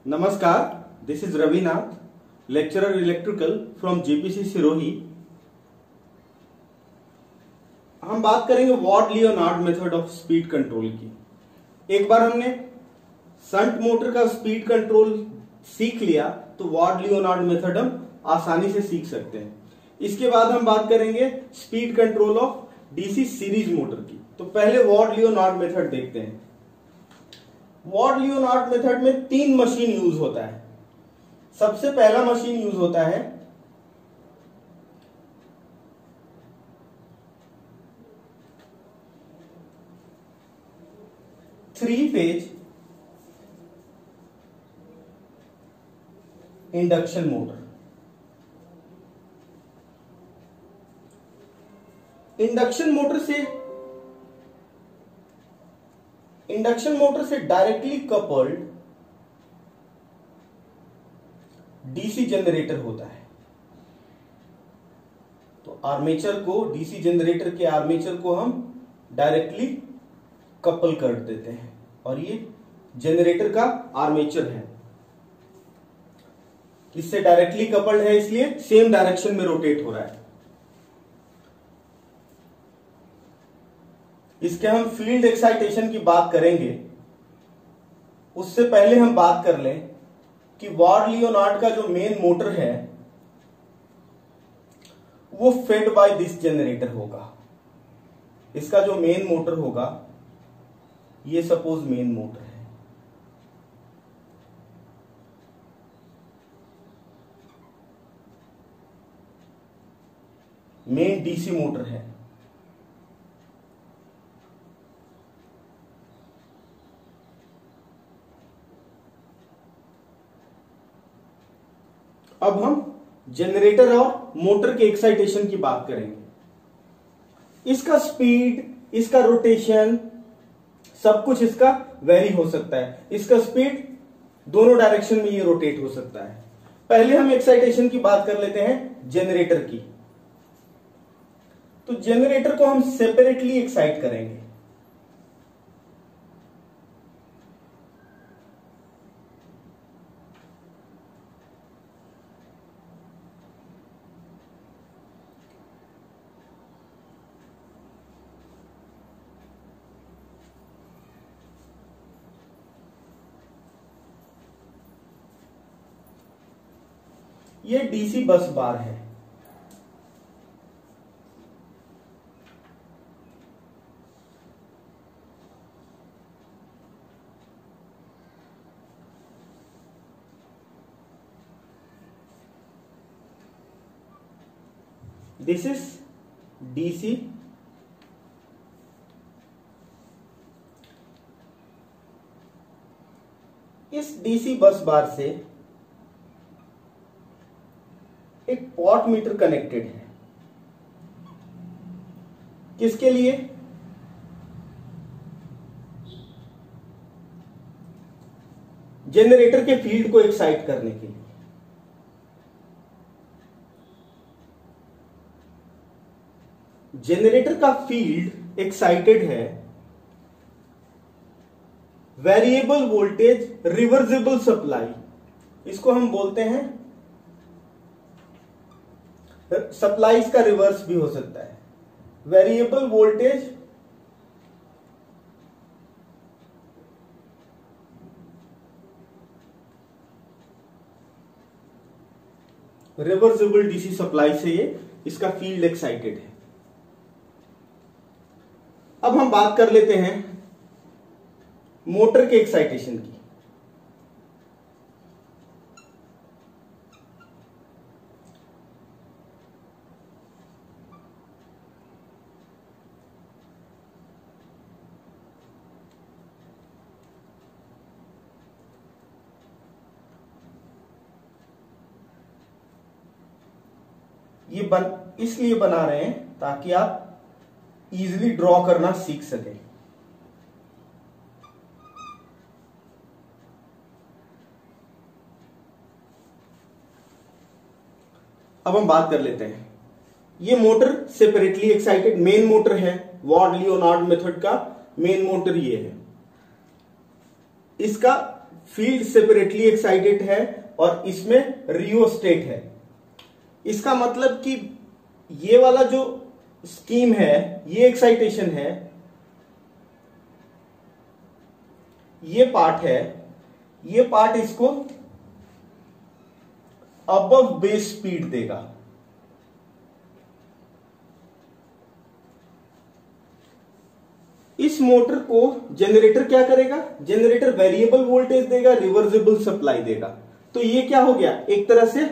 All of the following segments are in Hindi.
नमस्कार, this is Ravinath, lecturer electrical from JPC Sirohi. हम बात करेंगे what Leonard method of speed control की। एक बार हमने शंट मोटर का स्पीड कंट्रोल सीख लिया तो वॉट लियोनार्ड मेथड हम आसानी से सीख सकते हैं। इसके बाद हम बात करेंगे speed control of DC series motor की। तो पहले वॉट लियोनार्ड मेथड देखते हैं। वॉट लियोनार्ड मेथड में 3 मशीन यूज होता है। सबसे पहला मशीन यूज होता है three phase induction motor. Induction motor से डायरेक्टली कपल्ड डीसी जनरेटर होता है। तो आर्मेचर को, डीसी जनरेटर के आर्मेचर को हम डायरेक्टली कपल कर देते हैं और ये जनरेटर का आर्मेचर है। इससे डायरेक्टली कपल्ड है, इसलिए सेम डायरेक्शन में रोटेट हो रहा है। इसके हम फील्ड एक्साइटेशन की बात करेंगे। उससे पहले हम बात कर लें कि वॉट लियोनार्ड का जो मेन मोटर है वो फेड बाय दिस जनरेटर होगा। इसका जो मेन मोटर होगा, ये सपोज मेन मोटर है। मेन डीसी मोटर है। अब हम जनरेटर और मोटर के एक्साइटेशन की बात करेंगे। इसका स्पीड, इसका रोटेशन, सब कुछ इसका वेरी हो सकता है। इसका स्पीड दोनों डायरेक्शन में ये रोटेट हो सकता है। पहले हम एक्साइटेशन की बात कर लेते हैं जनरेटर की। तो जनरेटर को हम सेपरेटली एक्साइट करेंगे। ये डीसी बस बार है। दिस इज डीसी इस डीसी बस बार से एक पॉट मीटर कनेक्टेड है। किसके लिए? जनरेटर के फील्ड को एक्साइट करने के लिए। जनरेटर का फील्ड एक्साइटेड है वेरिएबल वोल्टेज रिवर्सिबल सप्लाई। इसको हम बोलते हैं, सप्लाई इसका रिवर्स भी हो सकता है, variable voltage reversible DC supply से ये इसका फील्ड एक्साइटेड है। अब हम बात कर लेते हैं मोटर के एक्साइटेशन की। ये इसलिए बना रहे हैं ताकि आप इजीली ड्रॉ करना सीख सकें। अब हम बात कर लेते हैं, ये motor separately excited main motor है। वॉट लियोनार्ड मेथड का मेन मोटर ये है। इसका फील्ड सेपरेटली एक्साइटेड है और इसमें रियोस्टेट है। इसका मतलब कि ये वाला जो स्कीम है, ये एक्साइटेशन है, ये पार्ट है, ये पार्ट इसको अबव बेस स्पीड देगा। इस मोटर को जनरेटर क्या करेगा? जनरेटर वेरिएबल वोल्टेज देगा, रिवर्सिबल सप्लाई देगा। तो ये क्या हो गया? एक तरह से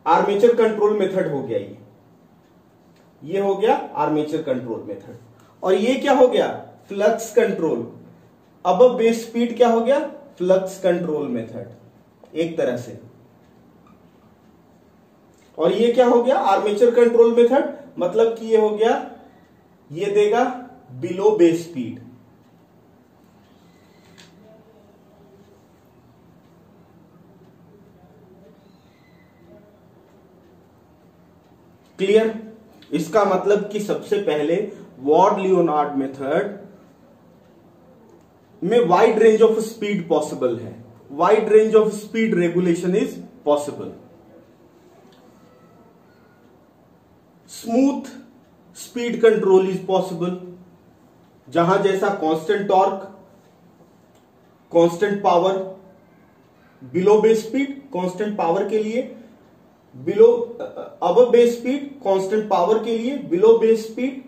आर्मेचर कंट्रोल मेथड हो गया। ये हो गया आर्मेचर कंट्रोल मेथड। और ये क्या हो गया? Flux control. अब बेस स्पीड क्या हो गया? फ्लक्स कंट्रोल मेथड एक तरह से। और ये क्या हो गया? Armature control method. मतलब कि ये हो गया, ये देगा बिलो बेस स्पीड। क्लियर? इसका मतलब कि सबसे पहले वॉर्ड लियोनार्ड मेथड में wide range of speed possible है, wide range of speed regulation is possible. Smooth speed control is possible, जहां जैसा constant torque, constant power, below base speed constant power के लिए, बिलो अब बेस स्पीड कांस्टेंट पावर के लिए, below base speed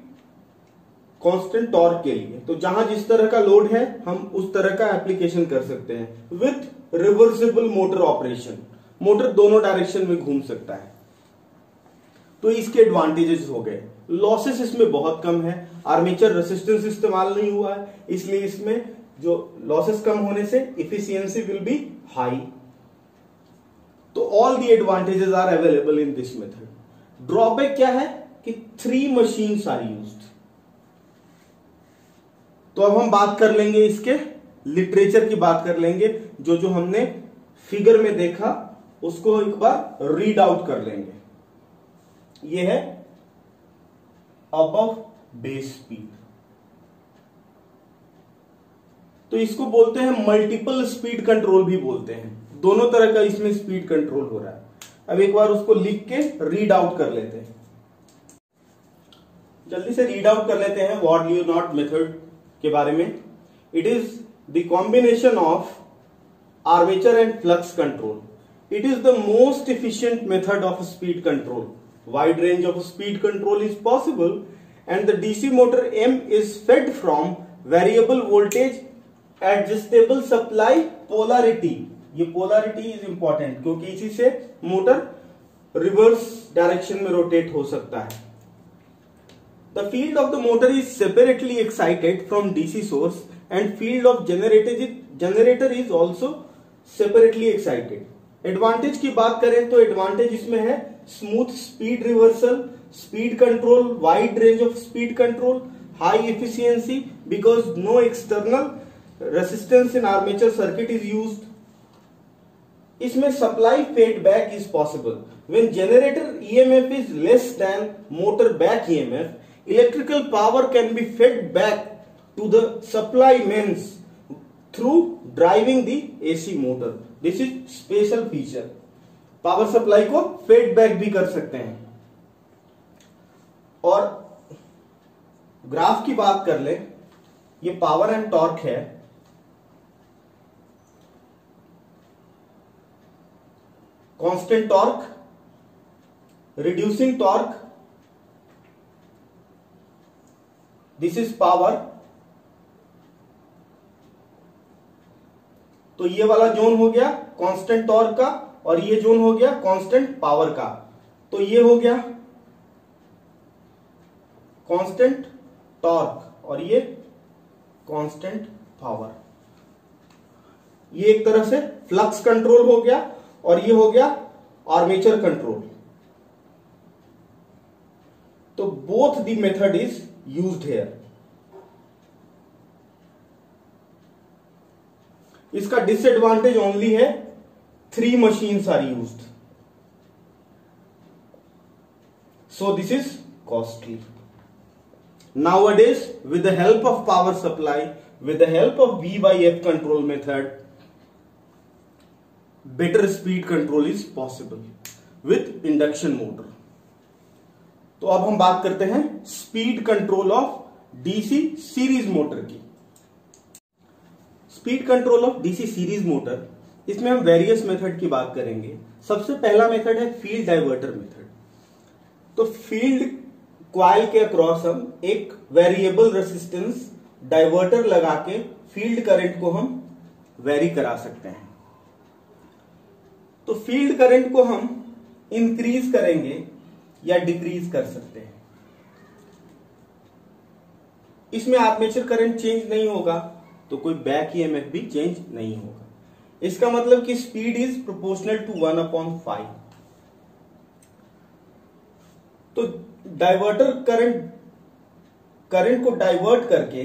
constant torque के लिए। तो जहां जिस तरह का लोड है हम उस तरह का एप्लीकेशन कर सकते हैं। With reversible motor operation, motor दोनों डायरेक्शन में घूम सकता है। तो इसके एडवांटेजेस हो गए। लॉसेस इसमें बहुत कम है, आर्मेचर रेसिस्टेंस इस्तेमाल नहीं हुआ है, इसलिए इसमें जो लॉसेस कम होने से इफिशियंसी विल बी हाई। तो all the advantages are available in this method. Drawback क्या है कि 3 मशीन्स आर यूज्ड। तो अब हम बात कर लेंगे इसके लिटरेचर की बात कर लेंगे। जो जो हमने फिगर में देखा उसको एक बार रीड आउट कर लेंगे। ये है अबव बेस स्पीड, तो इसको बोलते हैं मल्टीपल स्पीड कंट्रोल भी बोलते हैं। दोनों तरह का इसमें स्पीड कंट्रोल हो रहा है। अब एक बार उसको लिख के रीड आउट कर लेते हैं, जल्दी से रीड आउट कर लेते हैं वॉर्ड लियोनार्ड मेथड के बारे में। It is the combination of armature and flux control. It is the most efficient method of speed control. Wide range of speed control is possible and the DC motor M is fed from variable voltage adjustable supply polarity. ये polarity is important क्योंकि इसी से मोटर रिवर्स डायरेक्शन में रोटेट हो सकता है। The field of the motor is separately excited from DC source and field of generator is also separately excited. Advantage की बात करें तो एडवांटेज इसमें है smooth speed reversal, speed control, wide range of speed control, high efficiency because no external resistance in armature circuit is used. इसमें supply feedback is possible when generator EMF is less than motor back EMF. Electrical power can be fed back to the supply mains through driving the AC motor. This is special feature. Power supply को फीडबैक भी कर सकते हैं. और ग्राफ की बात कर ले, ये पावर एंड टॉर्क है. Constant torque, reducing torque, this is power. तो ये वाला जोन हो गया कांस्टेंट टॉर्क का और ये जोन हो गया कांस्टेंट पावर का. तो ये हो गया कांस्टेंट टॉर्क और ये कांस्टेंट पावर. ये एक तरह से फ्लक्स कंट्रोल हो गया और ये हो गया आर्मेचर कंट्रोल. तो both the method is used here. इसका डिसएडवांटेज ओनली है 3 machines are used, so this is costly. Nowadays with the help of power supply with the help of V by F control method, better speed control is possible with induction motor. तो अब हम बात करते हैं speed control of DC series motor की। Speed control of DC series motor, इसमें हम वेरियस मेथड की बात करेंगे। सबसे पहला मेथड है फील्ड डाइवर्टर मेथड। तो फील्ड क्वाइल के अक्रॉस हम एक वेरिएबल रेसिस्टेंस डाइवर्टर लगा के फील्ड करंट को हम वेरी करा सकते हैं। तो फील्ड करंट को हम इंक्रीज करेंगे या डिक्रीज कर सकते हैं। इसमें आर्मेचर करंट चेंज नहीं होगा तो कोई बैक ईएमएफ भी चेंज नहीं होगा। इसका मतलब कि स्पीड इज प्रोपोर्शनल टू 1/5। तो डाइवर्टर करंट को डाइवर्ट करके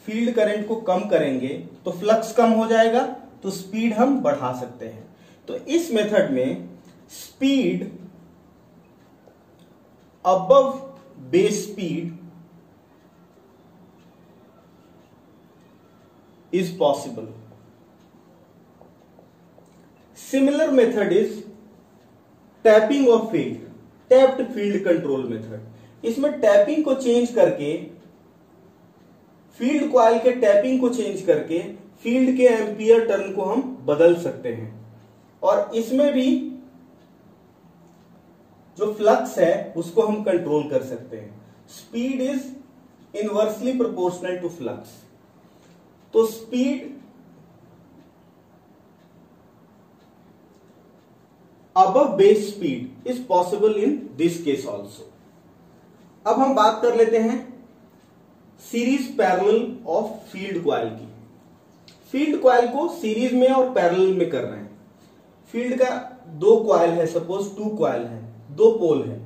फील्ड करंट को कम करेंगे तो फ्लक्स कम हो जाएगा, तो स्पीड हम बढ़ा सकते हैं। तो इस मेथड में speed above base speed is possible. Similar method is tapping of field, tapped field control method. इसमें टैपिंग को चेंज करके, फील्ड कॉइल के टैपिंग को चेंज करके फील्ड के एम्पियर टर्न को हम बदल सकते हैं। और इसमें भी जो फ्लक्स है उसको हम कंट्रोल कर सकते हैं। Speed is inversely proportional to flux. तो speed above base speed is possible in this case also. अब हम बात कर लेते हैं series parallel of field coil की। फील्ड कॉइल को सीरीज में और पैरेलल में कर रहे हैं। फील्ड का 2 कॉइल है, सपोज 2 कॉइल है, 2 पोल है।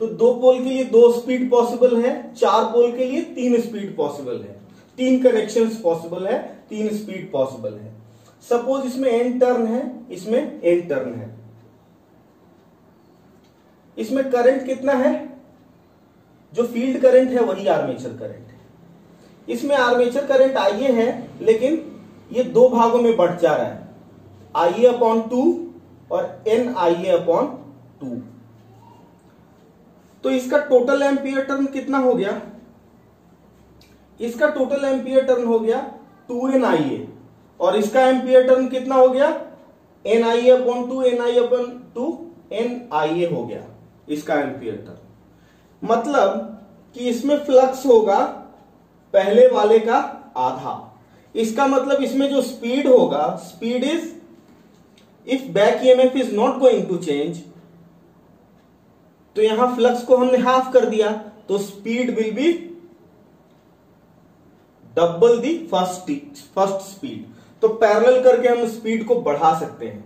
तो 2 पोल के लिए 2 स्पीड पॉसिबल है, 4 पोल के लिए 3 स्पीड पॉसिबल है, 3 कनेक्शंस पॉसिबल है, 3 स्पीड पॉसिबल है। सपोज इसमें एन टर्न है, इसमें एन टर्न है। इसमें करंट कितना है? जो फील्ड करंट है वही आर्मेचर करंट है। इसमें आर्मेचर करंट आईए है, लेकिन ये 2 भागों में बढ़ जा रहा है, IA/2 और NIA/2। तो इसका टोटल एम्पियर टर्न कितना हो गया? इसका टोटल एम्पियर टर्न हो गया 2NIA, और इसका एम्पियर टर्न कितना हो गया? NIA/2 NIA/2 NIA हो गया इसका एम्पियर टर्न। मतलब कि इसमें फ्लक्स होगा पहले वाले का आधा। इसका मतलब इसमें जो स्पीड होगा, speed is, if back EMF is not going to change, तो यहां फ्लक्स को हमने हाफ कर दिया, तो speed will be double the first speed. तो पैरेलल करके हम स्पीड को बढ़ा सकते हैं।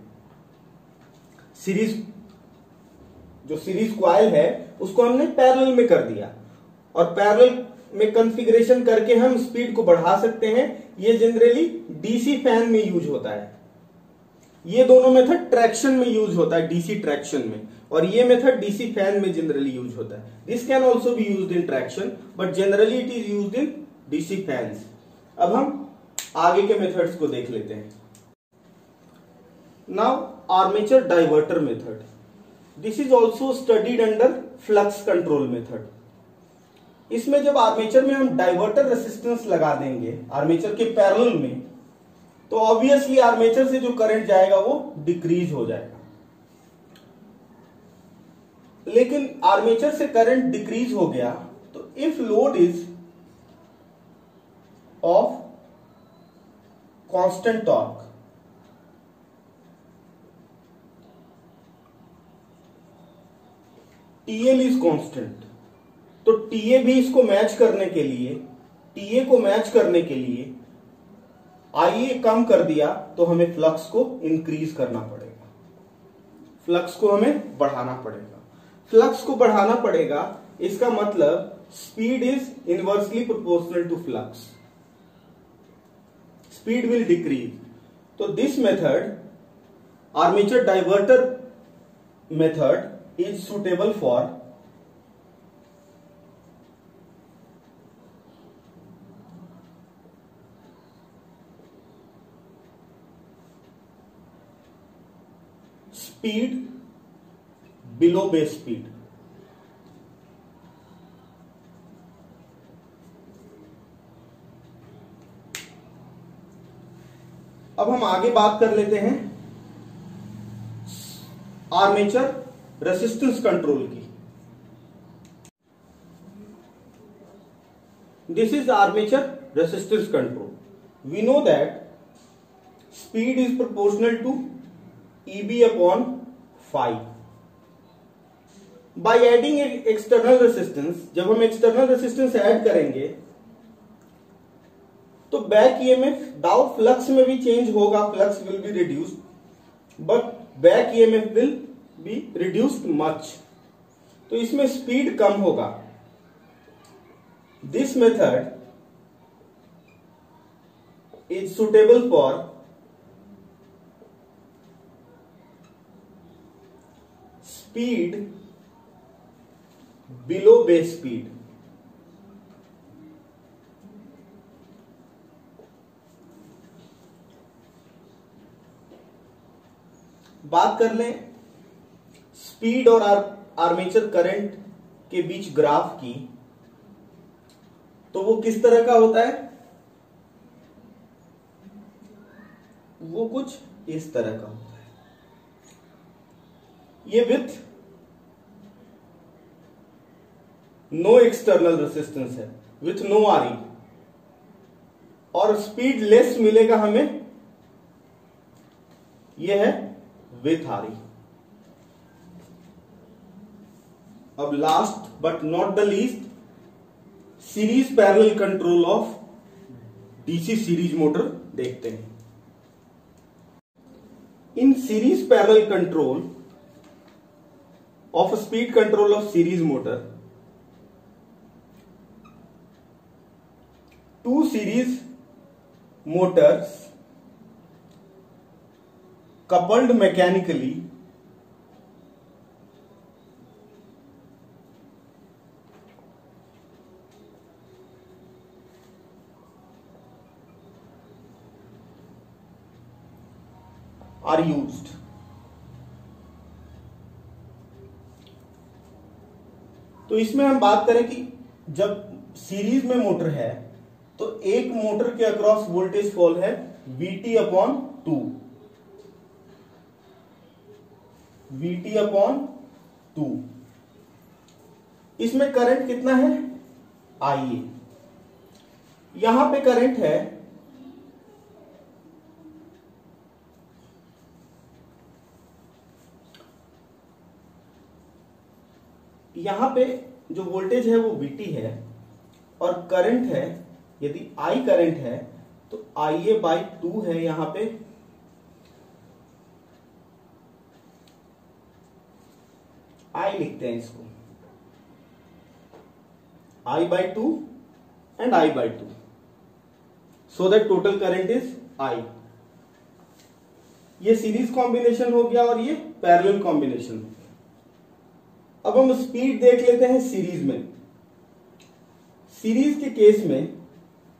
जो सीरीज कॉइल है उसको हमने पैरेलल में कर दिया, और पैरेलल में कॉन्फ़िगरेशन करके हम स्पीड को बढ़ा सकते हैं। ये जनरली डीसी फैन में यूज होता है। ये दोनों मेथड ट्रैक्शन में यूज होता है, डीसी ट्रैक्शन में, और ये मेथड डीसी फैन में जनरली यूज होता है। This can also be used in traction, but generally it is used in DC fans. अब हम आगे के मेथड्स को देख लेते हैं। Now armature diverter method, this is also studied under flux control method. इसमें जब आर्मेचर में हम डाइवर्टर रेसिस्टेंस लगा देंगे आर्मेचर के पैरेलल में, तो ऑब्वियसली आर्मेचर से जो करंट जाएगा वो डिक्रीज हो जाएगा। लेकिन आर्मेचर से करंट डिक्रीज हो गया तो if load is of constant torque, TL is constant, तो टीए भी इसको मैच करने के लिए, टीए को मैच करने के लिए आईए कम कर दिया, तो हमें फ्लक्स को इंक्रीज करना पड़ेगा, फ्लक्स को हमें बढ़ाना पड़ेगा। फ्लक्स को बढ़ाना पड़ेगा, इसका मतलब speed is inversely proportional to flux, speed will decrease. तो this method, armature diverter method is suitable for speed below base speed. अब हम आगे बात कर लेते हैं आर्मेचर रेसिस्टेंस कंट्रोल की। This is armature resistance control. We know that speed is proportional to EB upon phi. By adding external resistance, जब हम external resistance ऐड करेंगे तो बैक EMF दाउ फ्लक्स में भी चेंज होगा, flux will be reduced, but back EMF will be reduced much, तो इसमें स्पीड कम होगा। This method is suitable for speed below base speed. बात कर लें स्पीड और आर्मेचर करंट के बीच ग्राफ की, तो वो किस तरह का होता है? वो कुछ इस तरह का होता है। ये विथ नो एक्सटर्नल रेसिस्टेंस है, विथ नो आरई, और स्पीड लेस मिलेगा हमें, ये है विथ आरई। अब last but not the least, series parallel control of DC series motor देखते हैं। In series parallel control of speed control of series motor, two series motors coupled mechanically are used. तो इसमें हम बात करें कि जब सीरीज में मोटर है तो एक मोटर के अक्रॉस वोल्टेज फॉल है Vt अपॉन 2, Vt अपॉन 2। इसमें करंट कितना है? Ia। यहां पे करंट है यहां पे जो वोल्टेज है वो Vt है और करंट है, यदि I करंट है तो Ia बाई 2 है। यहां पे I लिखते हैं इसको, I by 2 and I by 2, so that total current is I। ये सीरीज कॉम्बिनेशन हो गया और ये पैरेलल कॉम्बिनेशन हो गया। अब हम स्पीड देख लेते हैं सीरीज में। सीरीज के केस में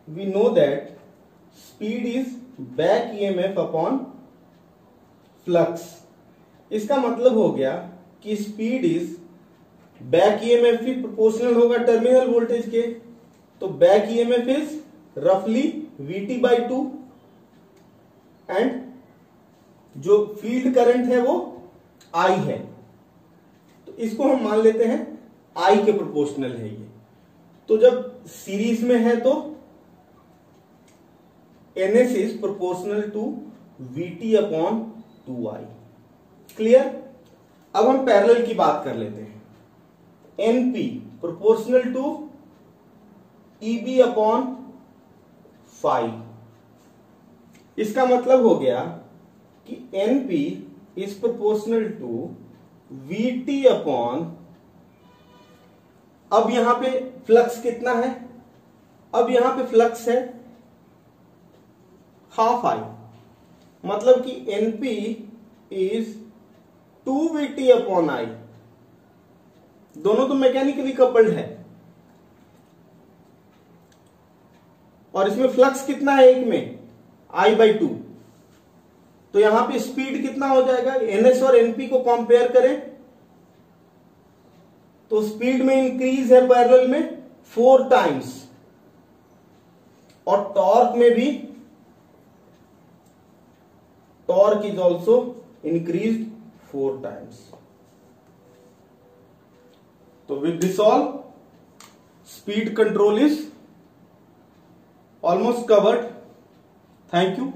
we know that speed is back EMF upon flux। इसका मतलब हो गया कि स्पीड इज बैक EMF भी प्रोपोर्शनल होगा टर्मिनल वोल्टेज के, तो बैक EMF इज रफली Vt बाई 2 एंड जो फील्ड करंट है वो I है, तो इसको हम मान लेते हैं I के प्रोपोर्शनल है ये। तो जब सीरीज में है तो NS is proportional to Vt upon 2I। Clear? अब हम पैरेलल की बात कर लेते हैं। NP proportional to EB upon phi। इसका मतलब हो गया कि NP is proportional to Vt upon, अब यहां पे फ्लक्स कितना है? अब यहां पे फ्लक्स है हाफ I, मतलब कि NP is 2Vt upon I। दोनों तो मैकेनिकली कपल्ड है और इसमें फ्लक्स कितना है? एक में I बाई 2, तो यहां पे स्पीड कितना हो जाएगा, एनएस और एनपी को कंपेयर करें तो स्पीड में इंक्रीज है पैरेलल में 4 टाइम्स, और टॉर्क में भी torque is also increase 4 times. तो with this all speed control is almost covered. Thank you.